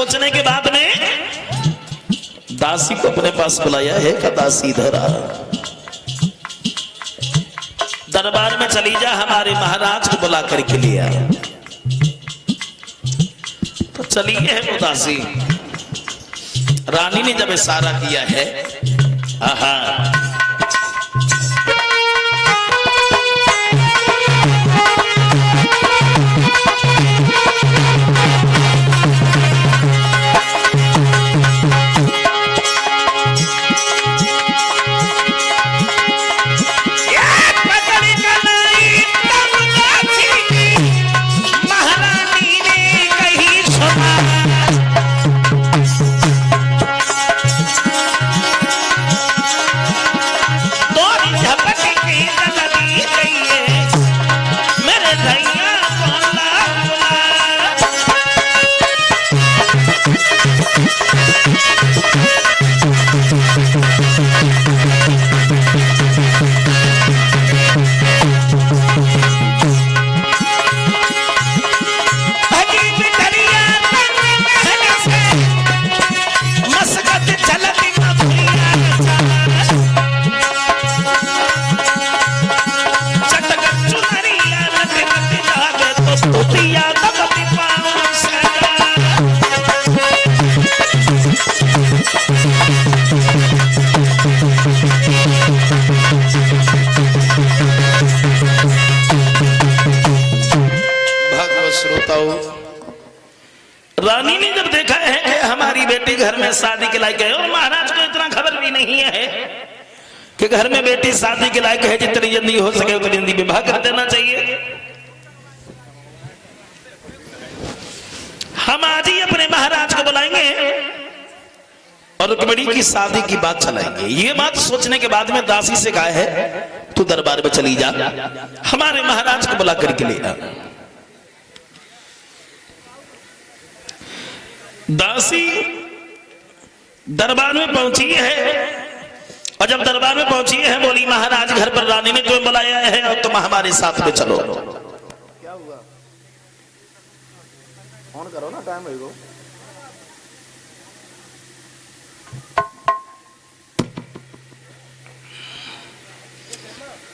सोचने के बाद में दासी को अपने पास बुलाया है कि दासी इधर आ, दरबार में चली जा, हमारे महाराज को बुला करके लिया। तो चली है वो दासी। रानी ने जब इशारा किया है, आहा, रानी ने जब देखा है कि हमारी बेटी घर में शादी के लायक है, और महाराज को इतना खबर भी नहीं है कि घर में बेटी शादी के लायक है, जितनी जल्दी हो सके उतनी जल्दी विवाह कर देना चाहिए। हम आज ही अपने महाराज को बुलाएंगे और रुक्मिणी की शादी की बात चलाएंगे। ये बात सोचने के बाद में दासी से कहा है, तू दरबार में चली जा, हमारे महाराज को बुला करके ले आ। दासी दरबार में पहुंची है, और जब दरबार में पहुंची है बोली, महाराज घर पर रानी ने तुम्हें बुलाया है और तुम हमारे साथ में चलो। क्या हुआ? फोन करो ना, टाइम होगा।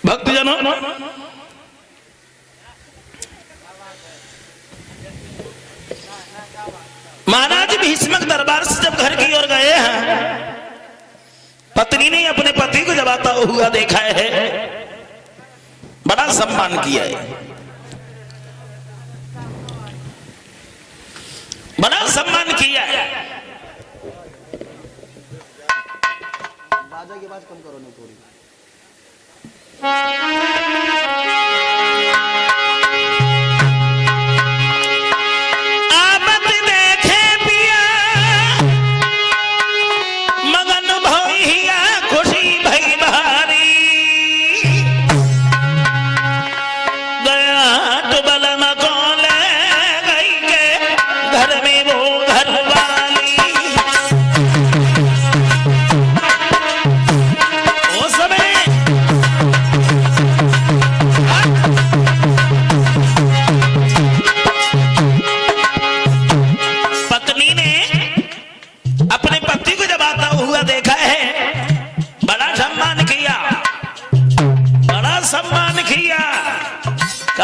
भक्तजनों, महाराज भीष्मक दरबार से जब घर की ओर गए हैं, पत्नी ने अपने पति को जब आता हुआ देखा है, बड़ा सम्मान किया है, बड़ा सम्मान किया है। राजा की आवाज कम करो नहीं थोड़ी।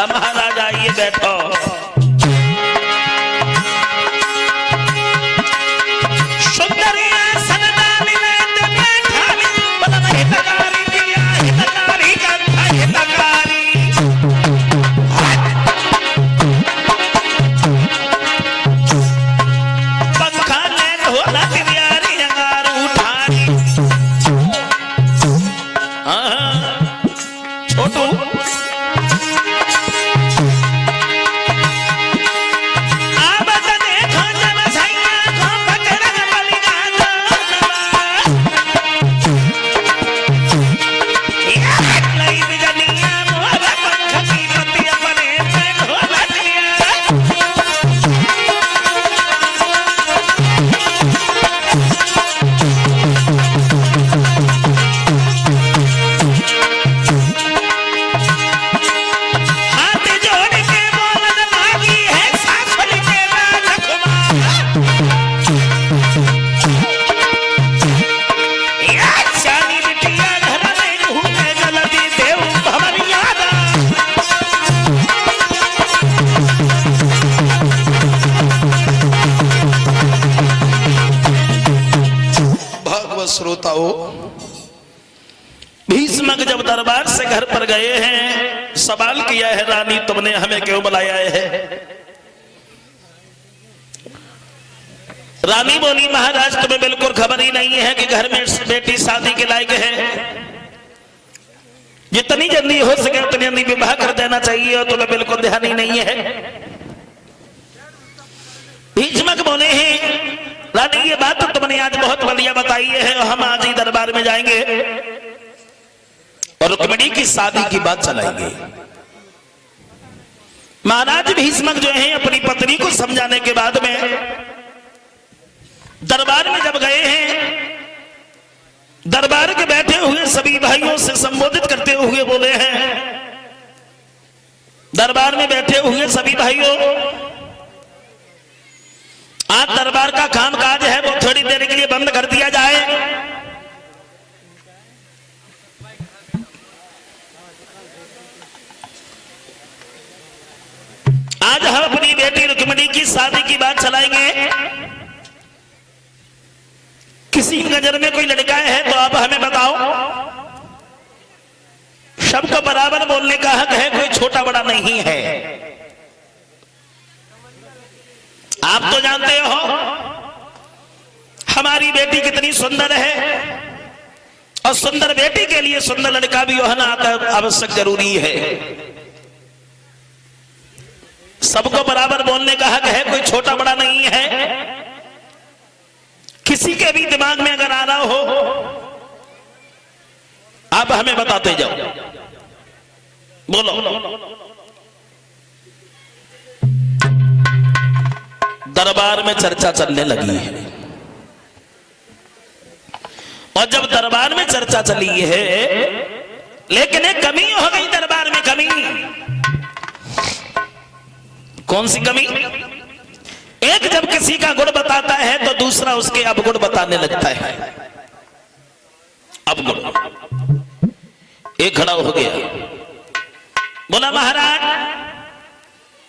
महाराज आइए, बैठो। जब दरबार से घर पर गए हैं, सवाल किया है, रानी तुमने हमें क्यों बुलाया है? रानी बोली, महाराज तुम्हें बिल्कुल खबर ही नहीं है कि घर में बेटी शादी के लायक है। जितनी जल्दी हो सके उतनी जल्दी विवाह कर देना चाहिए और तुम्हें बिल्कुल ध्यान ही नहीं है। भीष्मक बोले हैं, रानी ये बात तो तुमने आज बहुत बढ़िया बताई है, हम आज ही दरबार में जाएंगे और रुक्मिणी की शादी की बात चलाएंगे। महाराज भीष्मक जो हैं अपनी पत्नी को समझाने के बाद में दरबार में जब गए हैं, दरबार के बैठे हुए सभी भाइयों से संबोधित करते हुए बोले हैं, दरबार में बैठे हुए सभी भाइयों, आज दरबार का काम काज है वो थोड़ी देर के लिए बंद कर दिया जाए। आज हम अपनी बेटी रुक्मिणी की शादी की बात चलाएंगे। किसी नजर में कोई लड़का है तो आप हमें बताओ। सबको बराबर बोलने का हक है, कोई छोटा बड़ा नहीं है। आप तो जानते हो हमारी बेटी कितनी सुंदर है और सुंदर बेटी के लिए सुंदर लड़का भी होना आवश्यक जरूरी है। सबको बराबर बोलने का हक है, कोई छोटा बड़ा नहीं है। किसी के भी दिमाग में अगर आ रहा हो आप हमें बताते जाओ, बोलो। दरबार में चर्चा चलने लगी है और जब दरबार में चर्चा चली है, लेकिन एक कमी हो गई दरबार में। कमी कौन सी कमी? एक जब किसी का गुण बताता है तो दूसरा उसके अवगुण बताने लगता है। अवगुण एक खड़ा हो गया, बोला महाराज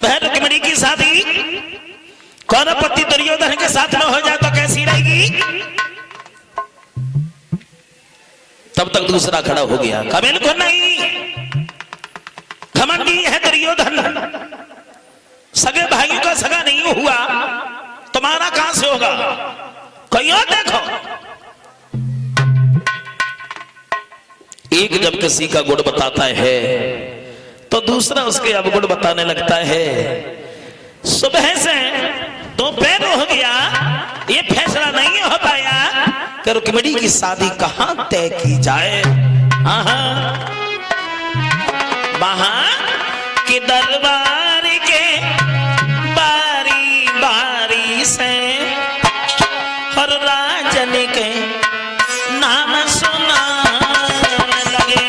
बहन रुक्मिणी की शादी कौरवपति दुर्योधन के साथ में हो जाए तो कैसी रहेगी? तब तक दूसरा खड़ा हो गया, कबिल को नहीं, घमंडी है दुर्योधन, सगे भाइयों का सगा नहीं हुआ, तुम्हारा कहां से होगा? कोई और देखो। एक जब किसी का गुण बताता है तो दूसरा उसके अवगुण बताने लगता है। सुबह से दोपहर हो गया, ये फैसला नहीं हो पाया कि रुक्मिणी की शादी कहां तय की जाए। वहां के दरबार के बारी बारी से हर राजन के नाम सुना लगे।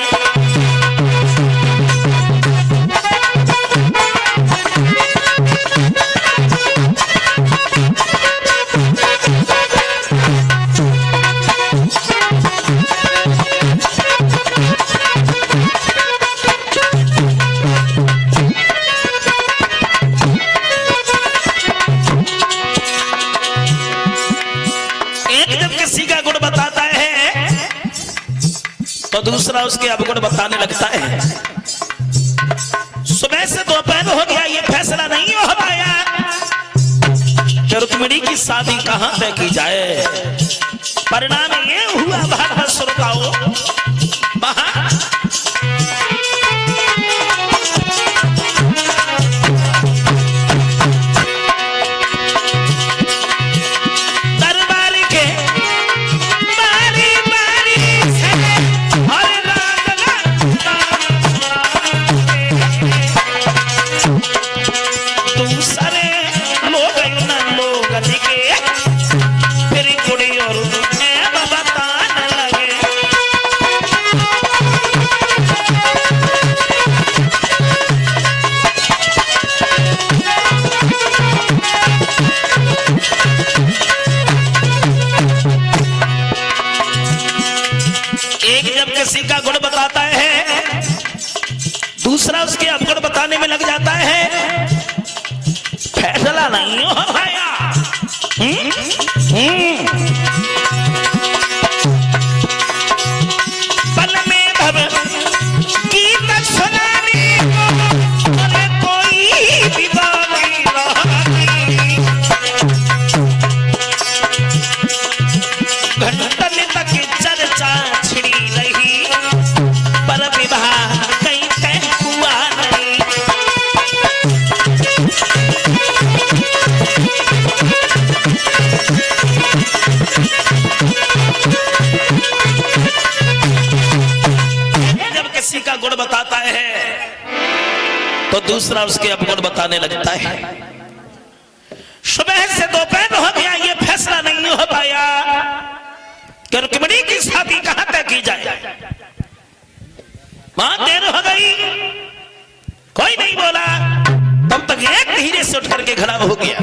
तो दूसरा उसके अवगुण बताने लगता है। सुबह से दोपहर हो गया, ये फैसला नहीं हो पाया कि रुक्मिणी की शादी कहां तय की जाए। परिणाम ये हुआ भागवत श्रोताओं, किसी का गुण बताता है दूसरा उसके अवगुण बताने में लग जाता है। फैसला नहीं हो पाया। पल में भव जब किसी का गुण बताता है तो दूसरा उसके अपगुण बताने लगता है। सुबह से दोपहर हो गया, ये फैसला नहीं हो पाया कि रुक्मिणी की शादी कहां तक की जाए। वहां देर हो गई, कोई नहीं बोला। तब तक एक धीरे से उठ करके खड़ा हो गया।